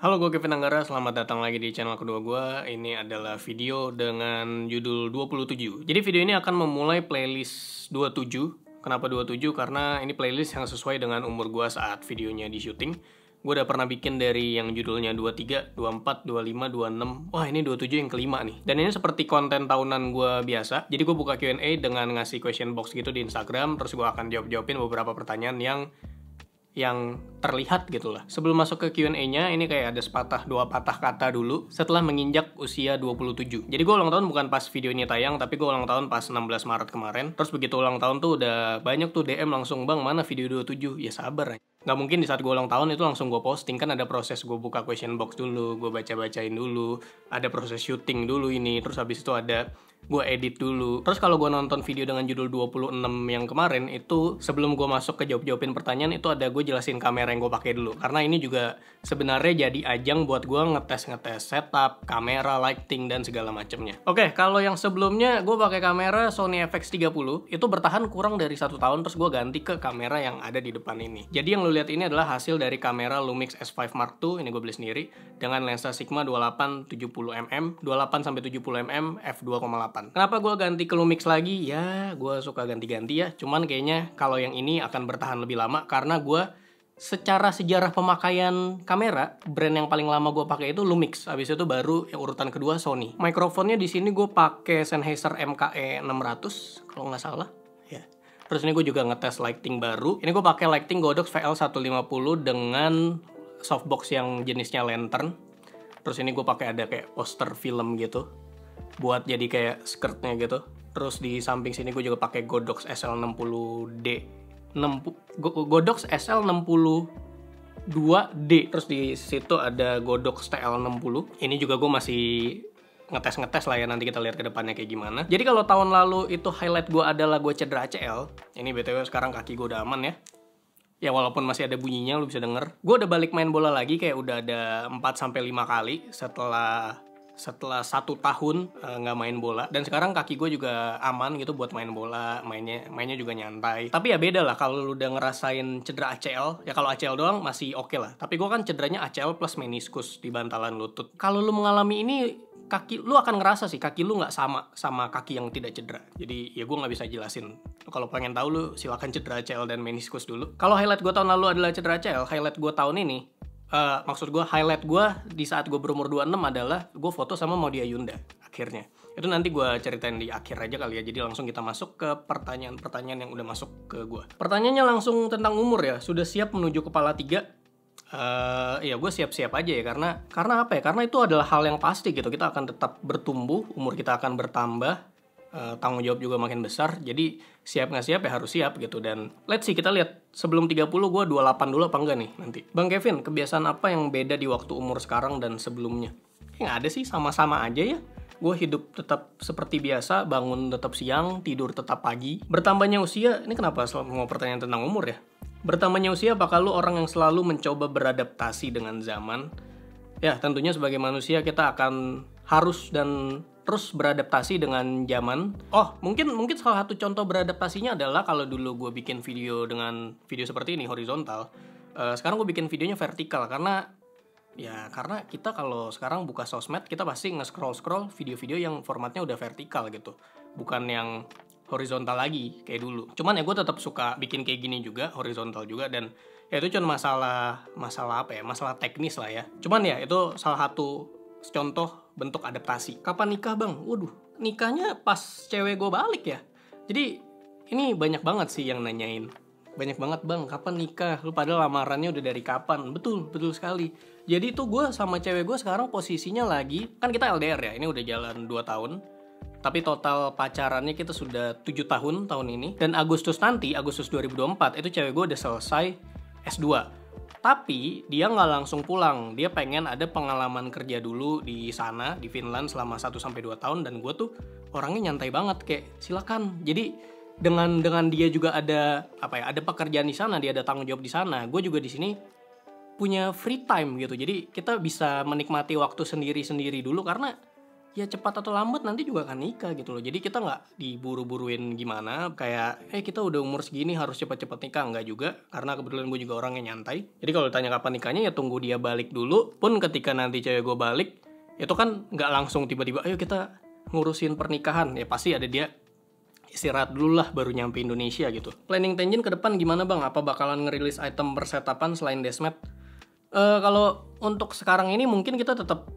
Halo, gue Kevin Anggara, selamat datang lagi di channel kedua gue. Ini adalah video dengan judul 27. Jadi video ini akan memulai playlist 27. Kenapa 27? Karena ini playlist yang sesuai dengan umur gue saat videonya di syuting. Gue udah pernah bikin dari yang judulnya 23, 24, 25, 26. Wah, ini 27 yang kelima nih. Dan ini seperti konten tahunan gue biasa. Jadi gue buka Q&A dengan ngasih question box gitu di Instagram. Terus gue akan jawab-jawabin beberapa pertanyaan yang terlihat gitu lah. Sebelum masuk ke Q&A-nya, ini kayak ada dua patah kata dulu setelah menginjak usia 27. Jadi gue ulang tahun bukan pas video ini tayang, tapi gue ulang tahun pas 16 Maret kemarin. Terus begitu ulang tahun tuh udah banyak tuh DM langsung, "Bang, mana video 27?" Ya sabar aja. Nggak mungkin di saat gue ulang tahun itu langsung gue posting. Kan ada proses gue buka question box dulu, gue baca-bacain dulu, ada proses syuting dulu ini, terus habis itu ada gue edit dulu. Terus kalau gue nonton video dengan judul 26 yang kemarin, itu sebelum gue masuk ke jawab-jawabin pertanyaan, itu ada gue jelasin kamera yang gue pakai dulu. Karena ini juga sebenarnya jadi ajang buat gue ngetes setup, kamera, lighting, dan segala macamnya. Oke, kalau yang sebelumnya gue pakai kamera Sony FX30, itu bertahan kurang dari 1 tahun, terus gue ganti ke kamera yang ada di depan ini. Jadi yang lu lihat ini adalah hasil dari kamera Lumix S5 Mark II, ini gue beli sendiri, dengan lensa Sigma 28-70mm, 28-70mm f2,8. Kenapa gue ganti ke Lumix lagi? Ya, gue suka ganti-ganti ya. Cuman kayaknya kalau yang ini akan bertahan lebih lama karena gue secara sejarah pemakaian kamera, brand yang paling lama gue pakai itu Lumix. Habis itu baru yang urutan kedua Sony. Mikrofonnya di sini gue pakai Sennheiser MKE 600 kalau nggak salah. Ya. Terus ini gue juga ngetes lighting baru. Ini gue pakai lighting Godox VL150 dengan softbox yang jenisnya lantern. Terus ini gue pakai ada kayak poster film gitu buat jadi kayak skirtnya gitu. Terus di samping sini gue juga pakai Godox SL60D. Godox SL62D. Terus di situ ada Godox TL60. Ini juga gue masih ngetes lah ya, nanti kita lihat ke depannya kayak gimana. Jadi kalau tahun lalu itu highlight gue adalah gue cedera ACL. Ini BTW sekarang kaki gue udah aman ya. Ya walaupun masih ada bunyinya, lu bisa denger. Gue udah balik main bola lagi, kayak udah ada 4-5 kali setelah 1 tahun nggak main bola. Dan sekarang kaki gue juga aman gitu buat main bola, mainnya juga nyantai. Tapi ya beda lah kalau lu udah ngerasain cedera ACL. Ya kalau ACL doang masih oke lah. Tapi gue kan cederanya ACL plus meniskus di bantalan lutut. Kalau lu mengalami ini, kaki lu akan ngerasa sih kaki lu nggak sama kaki yang tidak cedera. Jadi ya gue nggak bisa jelasin. Kalau pengen tahu lu silakan cedera ACL dan meniskus dulu. Kalau highlight gue tahun lalu adalah cedera ACL, highlight gue tahun ini, maksud gue highlight gue di saat gue berumur 26 adalah gue foto sama Maudy Ayunda akhirnya. Itu nanti gue ceritain di akhir aja kali ya. Jadi langsung kita masuk ke pertanyaan-pertanyaan yang udah masuk ke gue. Pertanyaannya langsung tentang umur ya. Sudah siap menuju kepala 3? Ya gue siap-siap aja ya, karena apa ya? Karena itu adalah hal yang pasti gitu. Kita akan tetap bertumbuh, umur kita akan bertambah, tanggung jawab juga makin besar. Jadi siap nggak siap ya harus siap gitu. Dan let's see, kita lihat sebelum 30 gue 28 dulu apa enggak nih nanti. Bang Kevin, kebiasaan apa yang beda di waktu umur sekarang dan sebelumnya? Nggak ada sih, sama-sama aja ya. Gue hidup tetap seperti biasa, bangun tetap siang, tidur tetap pagi. Bertambahnya usia, ini kenapa mau pertanyaan tentang umur ya? Bertambahnya usia, apakah lu orang yang selalu mencoba beradaptasi dengan zaman? Ya, tentunya sebagai manusia kita akan harus dan terus beradaptasi dengan zaman. Oh, mungkin salah satu contoh beradaptasinya adalah kalau dulu gue bikin video dengan video seperti ini, horizontal. Sekarang gue bikin videonya vertikal karena kita kalau sekarang buka sosmed, kita pasti nge-scroll video-video yang formatnya udah vertikal gitu. Bukan yang horizontal lagi kayak dulu. Cuman ya gue tetap suka bikin kayak gini juga, horizontal juga, dan ya itu cuma masalah apa ya? Masalah teknis lah ya. Cuman ya itu salah satu contoh bentuk adaptasi. Kapan nikah, Bang? Waduh, nikahnya pas cewek gue balik ya. Jadi ini banyak banget sih yang nanyain. Banyak banget, Bang, kapan nikah? Lu padahal lamarannya udah dari kapan? Betul sekali. Jadi tuh gue sama cewek gue sekarang posisinya lagi, kan kita LDR ya, ini udah jalan 2 tahun. Tapi total pacarannya kita sudah 7 tahun ini. Dan Agustus 2024, itu cewek gue udah selesai S2. Tapi dia nggak langsung pulang. Dia pengen ada pengalaman kerja dulu di sana, di Finland selama 1-2 tahun. Dan gue tuh orangnya nyantai banget, kayak silakan. Jadi dengan dia juga ada ada pekerjaan di sana, dia ada tanggung jawab di sana. Gue juga di sini punya free time gitu. Jadi kita bisa menikmati waktu sendiri-sendiri dulu, karena ya cepat atau lambat nanti juga akan nikah gitu loh. Jadi kita nggak diburu-buruin gimana kayak kita udah umur segini harus cepat-cepat nikah, nggak juga, karena kebetulan gue juga orang yang nyantai. Jadi kalau ditanya kapan nikahnya ya tunggu dia balik dulu. Pun ketika nanti cewek gue balik itu kan nggak langsung tiba-tiba ayo kita ngurusin pernikahan, ya pasti ada dia istirahat dulu lah baru nyampe Indonesia gitu. Planning Tenjin ke depan gimana bang? Apa bakalan ngerilis item persetapan selain Desmet? Kalau untuk sekarang ini mungkin kita tetap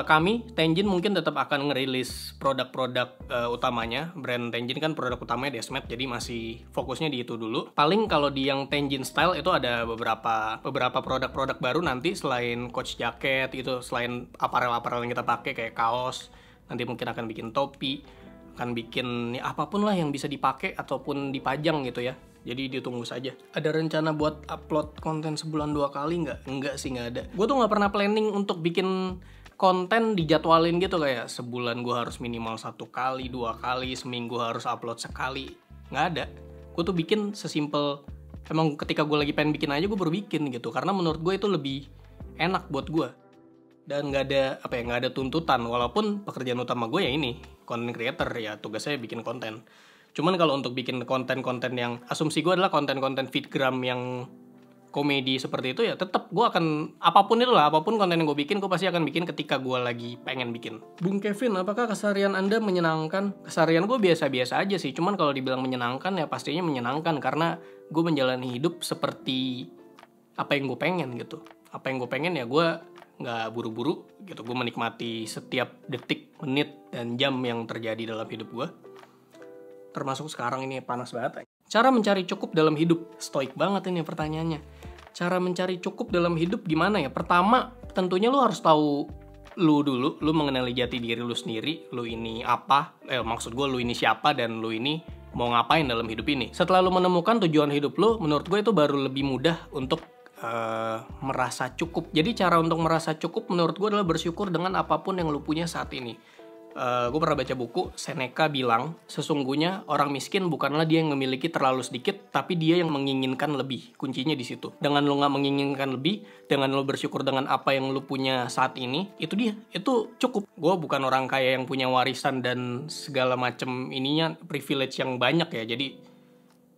kami Tenjin mungkin tetap akan ngerilis produk-produk utamanya. Brand Tenjin kan produk utamanya Desmet, jadi masih fokusnya di itu dulu. Paling kalau di yang Tenjin Style itu ada beberapa produk-produk baru nanti selain coach jacket itu, selain aparel-aparel yang kita pakai kayak kaos, nanti mungkin akan bikin topi, akan bikin ya apapun lah yang bisa dipakai ataupun dipajang gitu ya. Jadi ditunggu saja. Ada rencana buat upload konten sebulan 2 kali nggak? Enggak sih, nggak ada. Gue tuh nggak pernah planning untuk bikin konten dijadwalin gitu kayak sebulan gue harus minimal 1 kali, 2 kali, seminggu harus upload sekali. Nggak ada. Gue tuh bikin sesimpel emang ketika gue lagi pengen bikin aja gue baru bikin gitu. Karena menurut gue itu lebih enak buat gue. Dan nggak ada tuntutan. Walaupun pekerjaan utama gue ya ini content creator, ya tugasnya bikin konten. Cuman kalau untuk bikin konten-konten yang asumsi gue adalah konten-konten feedgram yang komedi seperti itu ya tetap gue akan apapun konten yang gue bikin gue pasti akan bikin ketika gue lagi pengen bikin. Bung Kevin, apakah keseharian Anda menyenangkan? Keseharian gue biasa-biasa aja sih, cuman kalau dibilang menyenangkan ya pastinya menyenangkan karena gue menjalani hidup seperti apa yang gue pengen gitu. Apa yang gue pengen ya gue nggak buru-buru gitu, gue menikmati setiap detik, menit, dan jam yang terjadi dalam hidup gue. Termasuk sekarang ini panas banget. Cara mencari cukup dalam hidup. Stoik banget ini pertanyaannya. Cara mencari cukup dalam hidup gimana ya? Pertama, tentunya lu harus tahu lu dulu. Lu mengenali jati diri lu sendiri. Lu ini apa? Maksud gue lu ini siapa dan lu ini mau ngapain dalam hidup ini. Setelah lu menemukan tujuan hidup lu, menurut gue itu baru lebih mudah untuk merasa cukup. Jadi cara untuk merasa cukup menurut gue adalah bersyukur dengan apapun yang lu punya saat ini. Gue pernah baca buku, Seneca bilang, sesungguhnya orang miskin bukanlah dia yang memiliki terlalu sedikit, tapi dia yang menginginkan lebih. Kuncinya di situ. Dengan lo nggak menginginkan lebih, dengan lo bersyukur dengan apa yang lo punya saat ini, itu dia, itu cukup. Gue bukan orang kaya yang punya warisan dan segala macem ininya, privilege yang banyak ya, jadi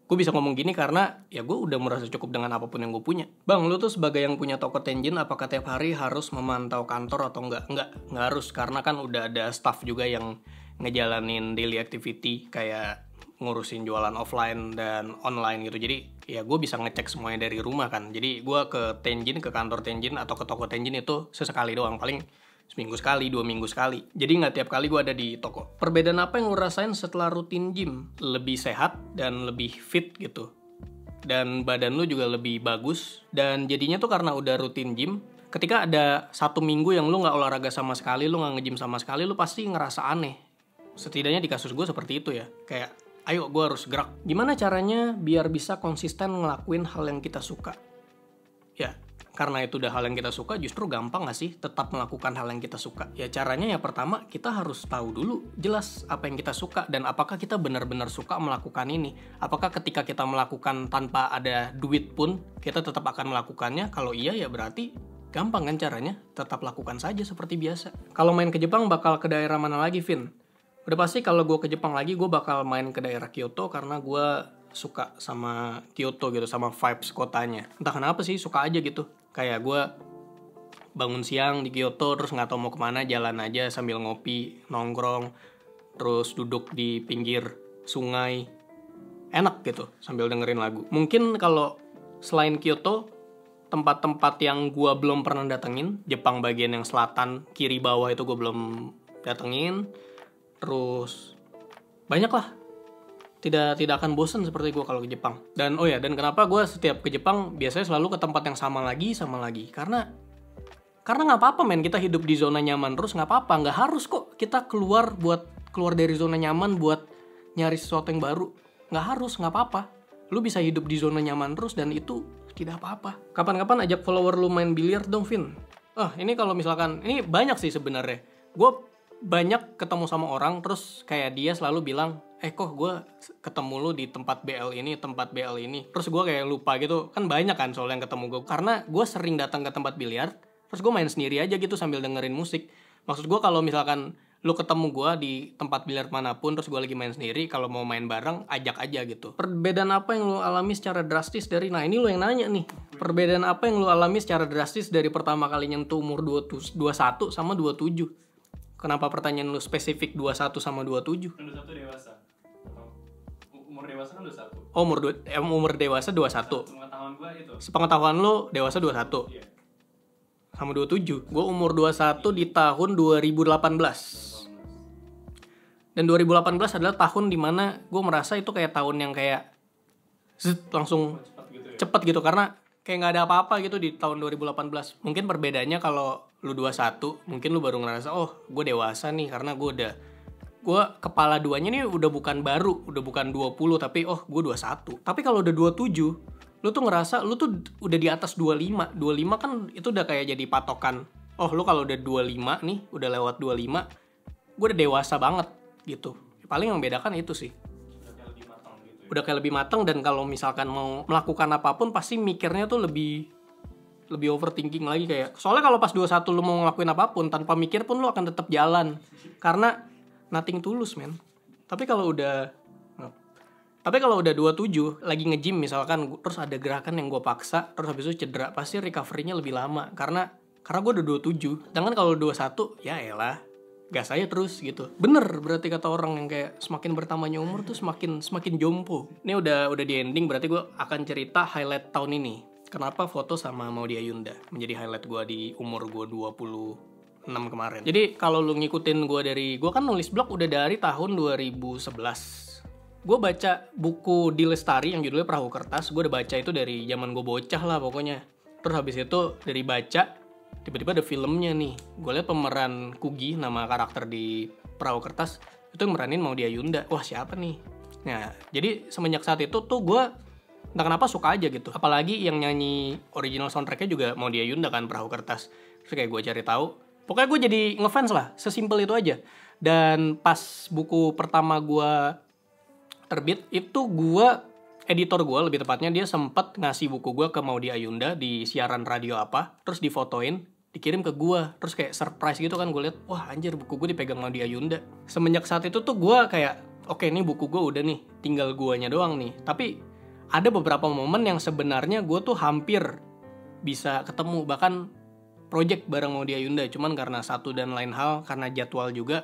gue bisa ngomong gini karena ya gue udah merasa cukup dengan apapun yang gue punya. Bang, lu tuh sebagai yang punya toko Tenjin, apakah tiap hari harus memantau kantor atau enggak? Enggak harus, karena kan udah ada staff juga yang ngejalanin daily activity kayak ngurusin jualan offline dan online gitu. Jadi ya gue bisa ngecek semuanya dari rumah kan. Jadi gue ke Tenjin, ke kantor Tenjin atau ke toko Tenjin itu sesekali doang, paling seminggu sekali, 2 minggu sekali. Jadi nggak tiap kali gue ada di toko. Perbedaan apa yang lo rasain setelah rutin gym? Lebih sehat dan lebih fit gitu. Dan badan lo juga lebih bagus. Dan jadinya tuh karena udah rutin gym, ketika ada 1 minggu yang lo nggak olahraga sama sekali, lo nggak nge-gym sama sekali, lo pasti ngerasa aneh. Setidaknya di kasus gue seperti itu ya. Kayak, ayo gue harus gerak. Gimana caranya biar bisa konsisten ngelakuin hal yang kita suka? Ya, karena itu udah hal yang kita suka, justru gampang gak sih tetap melakukan hal yang kita suka? Ya caranya ya pertama, kita harus tahu dulu jelas apa yang kita suka dan apakah kita benar-benar suka melakukan ini. Apakah ketika kita melakukan tanpa ada duit pun, kita tetap akan melakukannya? Kalau iya ya berarti gampang kan caranya, tetap lakukan saja seperti biasa. Kalau main ke Jepang bakal ke daerah mana lagi, Vin? Udah pasti kalau gue ke Jepang lagi, gue bakal main ke daerah Kyoto karena gue suka sama Kyoto gitu, sama vibes kotanya. Entah kenapa sih, suka aja gitu. Kayak gue bangun siang di Kyoto, terus gak tau mau kemana, jalan aja sambil ngopi, nongkrong, terus duduk di pinggir sungai. Enak gitu, sambil dengerin lagu. Mungkin kalau selain Kyoto, tempat-tempat yang gue belum pernah datengin, Jepang bagian yang selatan, kiri bawah itu gue belum datengin. Terus banyak lah. Tidak akan bosan seperti gue kalau ke Jepang. Dan dan kenapa gue setiap ke Jepang biasanya selalu ke tempat yang sama lagi. Karena nggak apa-apa men, kita hidup di zona nyaman terus nggak apa-apa. Nggak harus kok kita keluar dari zona nyaman buat nyari sesuatu yang baru. Nggak harus, nggak apa-apa. Lu bisa hidup di zona nyaman terus dan itu tidak apa-apa. Kapan-kapan ajak follower lu main biliar dong, Vin. Ini kalau misalkan, ini banyak sih sebenarnya. Gue banyak ketemu sama orang terus kayak dia selalu bilang, kok gue ketemu lu di tempat BL ini. Terus gue kayak lupa gitu. Kan banyak kan soal yang ketemu gue. Karena gue sering datang ke tempat biliar, terus gue main sendiri aja gitu sambil dengerin musik. Maksud gue kalau misalkan lu ketemu gue di tempat biliar manapun, terus gue lagi main sendiri, kalau mau main bareng ajak aja gitu. Perbedaan apa yang lu alami secara drastis dari, nah ini lu yang nanya nih, perbedaan apa yang lu alami secara drastis dari pertama kali nyentuh umur 21 sama 27? Kenapa pertanyaan lu spesifik 21 sama 27? Kan 21 dewasa. Umur dewasa kan 21. Oh, umur dewasa 21. Pengetahuan gue itu. Sepengetahuan lu dewasa 21. Iya. Sama 27. Gue umur 21 di tahun 2018. Dan 2018 adalah tahun dimana gue merasa itu kayak tahun yang kayak langsung cepet gitu, karena kayak nggak ada apa-apa gitu di tahun 2018. Mungkin perbedaannya kalau lu 21, mungkin lu baru ngerasa oh gue dewasa nih, karena gue kepala duanya nih udah bukan baru, udah bukan 20, tapi oh gue 21. Tapi kalau udah 27, lu tuh ngerasa lu tuh udah di atas 25. 25 kan itu udah kayak jadi patokan. Oh lu kalau udah 25 nih, udah lewat 25, gue udah dewasa banget gitu. Paling yang membedakan itu sih. Udah kayak lebih matang, dan kalau misalkan mau melakukan apapun pasti mikirnya tuh lebih overthinking lagi kayak. Soalnya kalau pas 21 lu mau ngelakuin apapun tanpa mikir pun lu akan tetap jalan. Karena nothing tulus, men. Tapi kalau udah 27 lagi nge-gym misalkan, terus ada gerakan yang gue paksa, terus habis itu cedera, pasti recovery-nya lebih lama karena gue udah 27. Sedangkan kalau 21 ya elah, gas aja terus gitu. Bener berarti kata orang yang kayak semakin bertambahnya umur tuh semakin jompo. Ini udah di ending, berarti gue akan cerita highlight tahun ini. Kenapa foto sama Maudy Ayunda menjadi highlight gue di umur gue 26 kemarin. Jadi kalau lu ngikutin gue kan nulis blog udah dari tahun 2011. Gue baca buku di Lestari yang judulnya Perahu Kertas. Gue udah baca itu dari zaman gue bocah lah pokoknya. Terus habis itu dari baca, tiba-tiba ada filmnya nih. Gue liat pemeran Kugi, nama karakter di Perahu Kertas, itu yang meranin Maudy Ayunda. Wah siapa nih? Nah jadi semenjak saat itu tuh gue entah kenapa suka aja gitu. Apalagi yang nyanyi original soundtracknya juga Maudy Ayunda kan, Perahu Kertas. Terus kayak gue cari tahu. Pokoknya gue jadi ngefans lah, sesimpel itu aja. Dan pas buku pertama gue terbit, itu editor gue lebih tepatnya, dia sempat ngasih buku gue ke Maudy Ayunda di siaran radio apa, terus difotoin, dikirim ke gue, terus kayak surprise gitu kan. Gue liat, wah anjir buku gue dipegang Maudy Ayunda. Semenjak saat itu tuh gue kayak, oke ini buku gue udah nih, tinggal guanya doang nih. Tapi ada beberapa momen yang sebenarnya gue tuh hampir bisa ketemu, bahkan project bareng Maudy Ayunda, cuman karena satu dan lain hal, karena jadwal juga,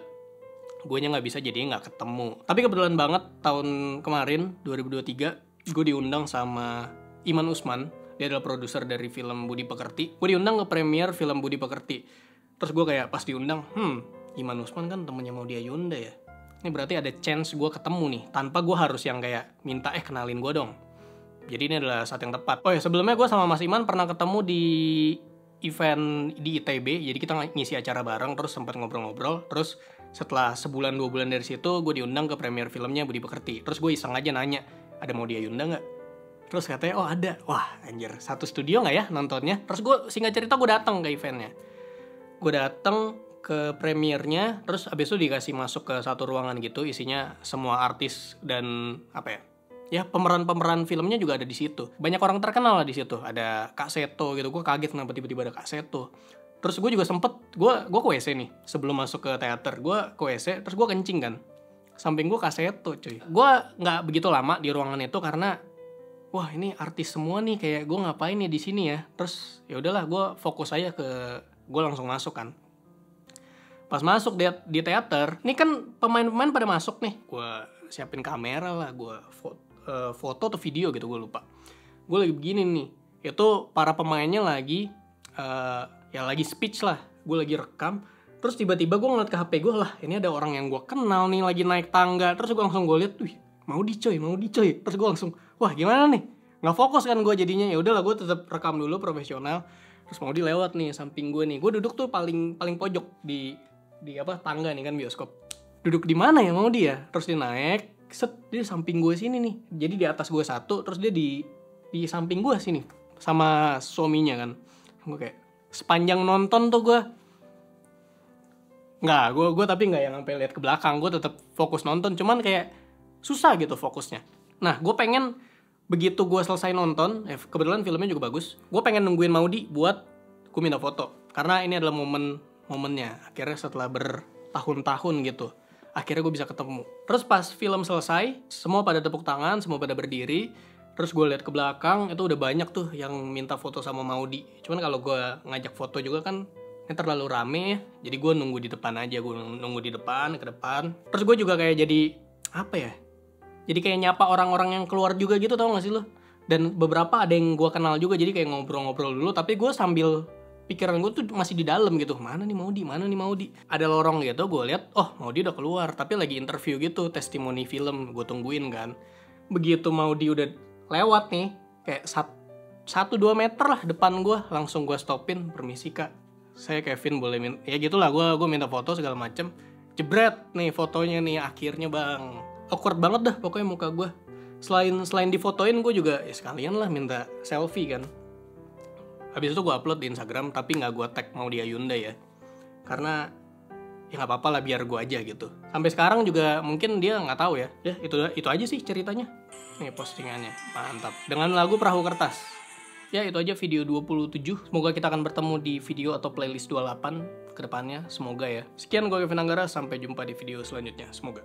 guanya nggak bisa, jadinya nggak ketemu. Tapi kebetulan banget tahun kemarin 2023 gue diundang sama Iman Usman. Dia adalah produser dari film Budi Pekerti. Gue diundang ke premiere film Budi Pekerti. Terus gue kayak pas diundang, Iman Usman kan temennya Maudy Ayunda ya. Ini berarti ada chance gue ketemu nih, tanpa gue harus yang kayak minta kenalin gue dong. Jadi ini adalah saat yang tepat. Oh ya, sebelumnya gue sama Mas Iman pernah ketemu di event di ITB. Jadi kita ngisi acara bareng, terus sempat ngobrol-ngobrol. Terus setelah sebulan 2 bulan dari situ, gue diundang ke premiere filmnya Budi Pekerti. Terus gue iseng aja nanya, ada Maudy Ayunda nggak? Terus katanya, oh ada. Wah anjir, satu studio nggak ya nontonnya? Terus gue singkat cerita gue datang ke eventnya. Gue datang ke premiernya, terus abis itu dikasih masuk ke satu ruangan gitu, isinya semua artis dan ya pemeran filmnya juga ada di situ. Banyak orang terkenal lah di situ. Ada Kak Seto gitu. Gue kaget kenapa tiba-tiba ada Kak Seto. Terus gue juga sempet, gue ke WC nih sebelum masuk ke teater. Gue ke WC, terus gue kencing kan. Samping gue Kak Seto cuy. Gue nggak begitu lama di ruangan itu karena, wah ini artis semua nih, kayak gue ngapain nih di sini ya. Terus ya udahlah, gue fokus aja gue langsung masuk kan. Pas masuk di teater, ini kan pemain-pemain pada masuk nih. Gue siapin kamera lah, gue foto atau video gitu, gue lupa. Gue lagi begini nih, itu para pemainnya lagi ya lagi speech lah, gue lagi rekam. Terus tiba-tiba gue ngeliat ke HP gue, lah ini ada orang yang gue kenal nih lagi naik tangga. Terus gue langsung liat, wih Maudy coy. Terus gue langsung, wah gimana nih, nggak fokus kan gue jadinya. Ya udahlah, gue tetap rekam dulu profesional. Terus Maudy lewat nih samping gue nih, gue duduk tuh paling pojok di tangga nih kan, bioskop. Duduk di mana ya Maudy ya? Terus dia naik, dia samping gue sini nih. Jadi di atas gue satu, terus dia di samping gue sini sama suaminya kan. Gue kayak sepanjang nonton tuh gue tapi nggak yang sampai lihat ke belakang. Gue tetap fokus nonton, cuman kayak susah gitu fokusnya. Nah gue pengen begitu gue selesai nonton, kebetulan filmnya juga bagus, gue pengen nungguin Maudy buat gue minta foto, karena ini adalah momennya. Akhirnya setelah tahun-tahun gitu. Akhirnya gue bisa ketemu. Terus pas film selesai, semua pada tepuk tangan, semua pada berdiri. Terus gue lihat ke belakang, itu udah banyak tuh yang minta foto sama Maudy. Cuman kalau gue ngajak foto juga kan ini terlalu rame ya. Jadi gue nunggu di depan aja, gue nunggu di depan, ke depan. Terus gue juga kayak jadi, apa ya? Jadi kayak nyapa orang-orang yang keluar juga gitu, tau gak sih lo? Dan beberapa ada yang gue kenal juga, jadi kayak ngobrol-ngobrol dulu. Tapi gue sambil pikiran gue tuh masih di dalam gitu. Mana nih Maudy? Ada lorong gitu, gue lihat, oh Maudy udah keluar. Tapi lagi interview gitu, testimoni film, gue tungguin kan. Begitu Maudy udah lewat nih, kayak 1-2 meter lah depan gue, langsung gue stopin, permisi kak, saya Kevin boleh minta, ya gitulah, gue minta foto segala macem, jebret nih fotonya nih, akhirnya bang, awkward banget dah pokoknya muka gue. Selain difotoin, gue juga ya sekalian lah minta selfie kan. Habis itu gue upload di Instagram, tapi nggak gue tag Maudy Ayunda ya, karena ya nggak apa-apa lah, biar gue aja gitu. Sampai sekarang juga mungkin dia nggak tahu ya. Ya itu aja sih ceritanya. Nih postingannya, mantap. Dengan lagu Perahu Kertas. Ya itu aja video 27. Semoga kita akan bertemu di video atau playlist 28 ke depannya. Semoga ya. Sekian, gue Kevin Anggara, sampai jumpa di video selanjutnya. Semoga.